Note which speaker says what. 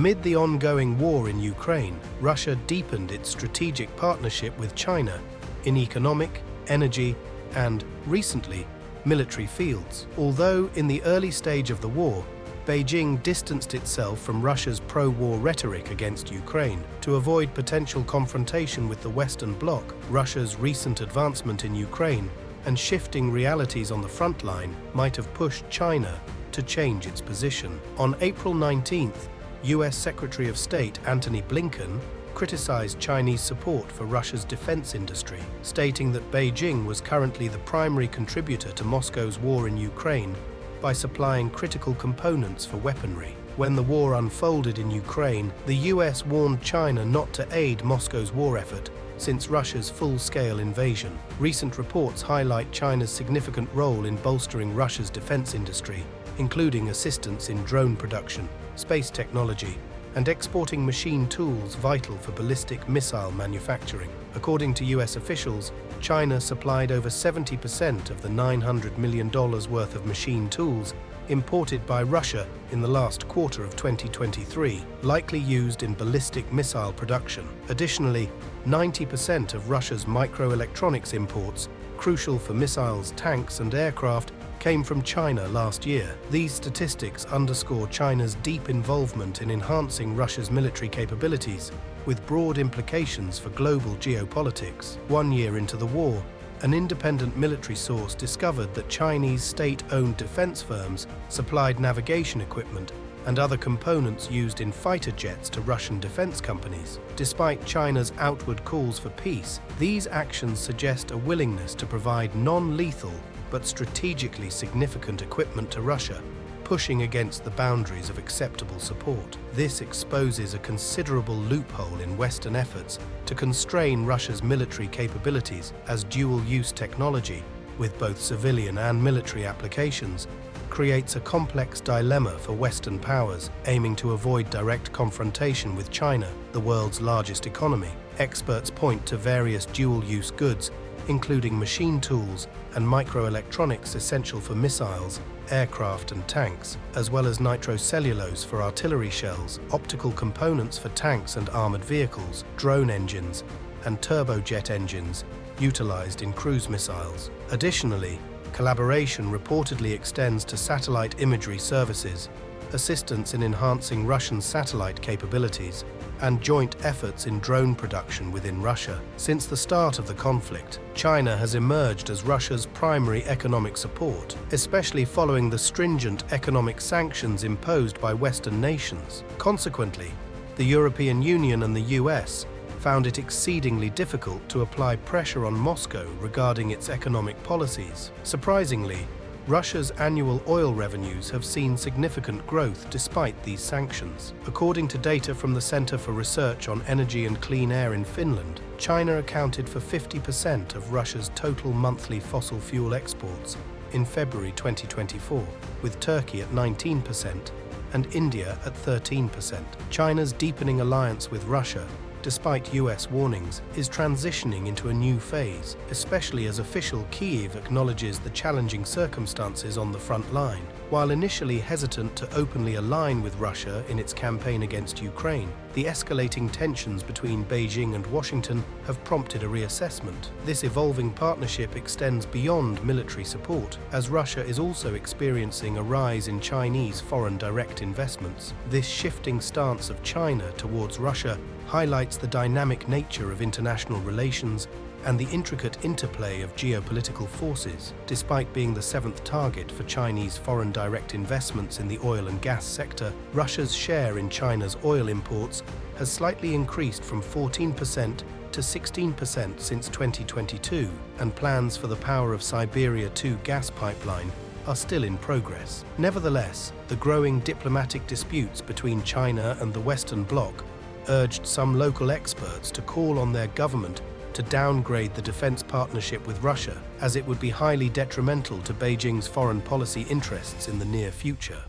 Speaker 1: Amid the ongoing war in Ukraine, Russia deepened its strategic partnership with China in economic, energy, and, recently, military fields. Although in the early stage of the war, Beijing distanced itself from Russia's pro-war rhetoric against Ukraine to avoid potential confrontation with the Western Bloc. Russia's recent advancement in Ukraine and shifting realities on the front line might have pushed China to change its position. On April 19th, US Secretary of State Antony Blinken criticized Chinese support for Russia's defense industry, stating that Beijing was currently the primary contributor to Moscow's war in Ukraine by supplying critical components for weaponry. When the war unfolded in Ukraine, the US warned China not to aid Moscow's war effort since Russia's full-scale invasion. Recent reports highlight China's significant role in bolstering Russia's defense industry, including assistance in drone production, space technology, and exporting machine tools vital for ballistic missile manufacturing. According to US officials, China supplied over 70% of the $900 million worth of machine tools imported by Russia in the last quarter of 2023, likely used in ballistic missile production. Additionally, 90% of Russia's microelectronics imports, crucial for missiles, tanks, and aircraft, came from China last year. These statistics underscore China's deep involvement in enhancing Russia's military capabilities, with broad implications for global geopolitics. 1 year into the war, an independent military source discovered that Chinese state-owned defense firms supplied navigation equipment and other components used in fighter jets to Russian defense companies. Despite China's outward calls for peace, these actions suggest a willingness to provide non-lethal but strategically significant equipment to Russia, pushing against the boundaries of acceptable support. This exposes a considerable loophole in Western efforts to constrain Russia's military capabilities, as dual-use technology, with both civilian and military applications, creates a complex dilemma for Western powers aiming to avoid direct confrontation with China, the world's largest economy. Experts point to various dual-use goods, including machine tools and microelectronics essential for missiles, aircraft and tanks, as well as nitrocellulose for artillery shells, optical components for tanks and armored vehicles, drone engines, and turbojet engines utilized in cruise missiles. Additionally, collaboration reportedly extends to satellite imagery services, assistance in enhancing Russian satellite capabilities, and joint efforts in drone production within Russia. Since the start of the conflict, China has emerged as Russia's primary economic support, especially following the stringent economic sanctions imposed by Western nations. Consequently, the European Union and the US found it exceedingly difficult to apply pressure on Moscow regarding its economic policies. Surprisingly, Russia's annual oil revenues have seen significant growth despite these sanctions. According to data from the Center for Research on Energy and Clean Air in Finland, China accounted for 50% of Russia's total monthly fossil fuel exports in February 2024, with Turkey at 19% and India at 13%. China's deepening alliance with Russia, despite US warnings, is transitioning into a new phase, especially as official Kyiv acknowledges the challenging circumstances on the front line. While initially hesitant to openly align with Russia in its campaign against Ukraine, the escalating tensions between Beijing and Washington have prompted a reassessment. This evolving partnership extends beyond military support, as Russia is also experiencing a rise in Chinese foreign direct investments. This shifting stance of China towards Russia highlights the dynamic nature of international relations and the intricate interplay of geopolitical forces. Despite being the seventh target for Chinese foreign direct investments in the oil and gas sector, Russia's share in China's oil imports has slightly increased from 14% to 16% since 2022, and plans for the Power of Siberia 2 gas pipeline are still in progress. Nevertheless, the growing diplomatic disputes between China and the Western Bloc urged some local experts to call on their government to downgrade the defense partnership with Russia, as it would be highly detrimental to Beijing's foreign policy interests in the near future.